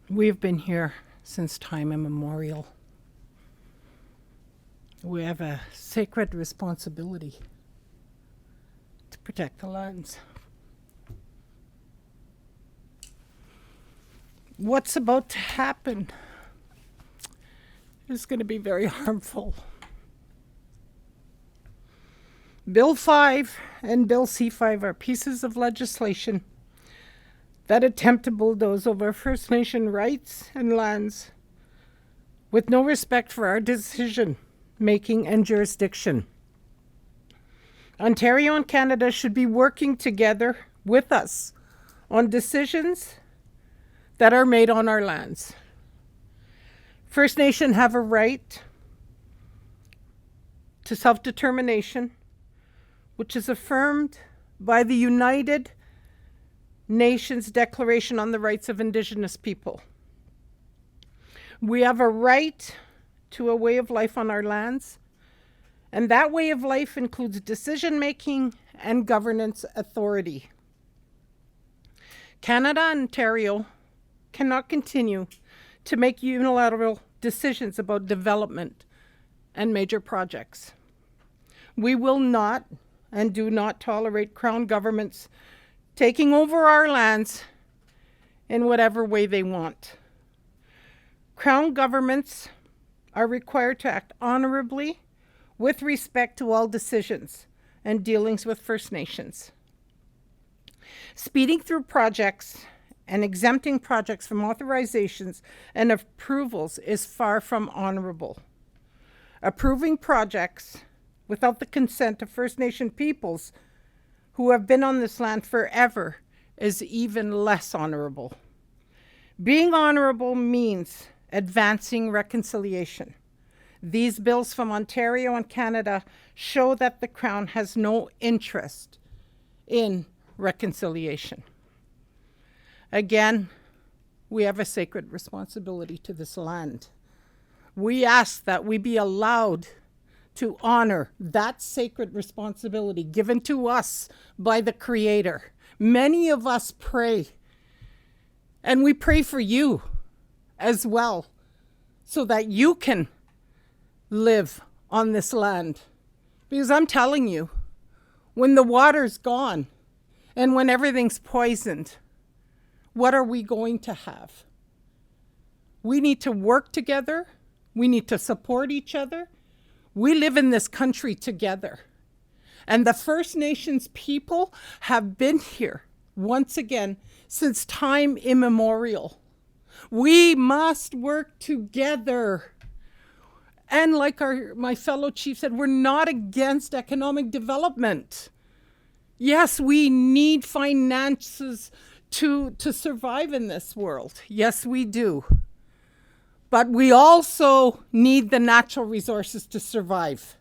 We've been here since time immemorial. We have a sacred responsibility to protect the lands. What's about to happen is going to be very harmful. Bill 5 and Bill C5 are pieces of legislation that attempt to bulldoze over First Nation rights and lands with no respect for our decision-making and jurisdiction. Ontario and Canada should be working together with us on decisions that are made on our lands. First Nation have a right to self-determination, which is affirmed by the United Nations Declaration on the Rights of Indigenous People. We have a right to a way of life on our lands, and that way of life includes decision-making and governance authority. Canada and Ontario cannot continue to make unilateral decisions about development and major projects. We will not and do not tolerate Crown governments taking over our lands in whatever way they want. Crown governments are required to act honorably with respect to all decisions and dealings with First Nations. Speeding through projects and exempting projects from authorizations and approvals is far from honorable. Approving projects without the consent of First Nation peoples who have been on this land forever is even less honorable. Being honorable means advancing reconciliation. These bills from Ontario and Canada show that the Crown has no interest in reconciliation. Again, we have a sacred responsibility to this land. We ask that we be allowed to honor that sacred responsibility given to us by the Creator. Many of us pray, and we pray for you as well, so that you can live on this land. Because I'm telling you, when the water's gone and when everything's poisoned, what are we going to have? We need to work together. We need to support each other. We live in this country together. And the First Nations people have been here, once again, since time immemorial. We must work together. And like my fellow chief said, we're not against economic development. Yes, we need finances to survive in this world. Yes, we do. But we also need the natural resources to survive.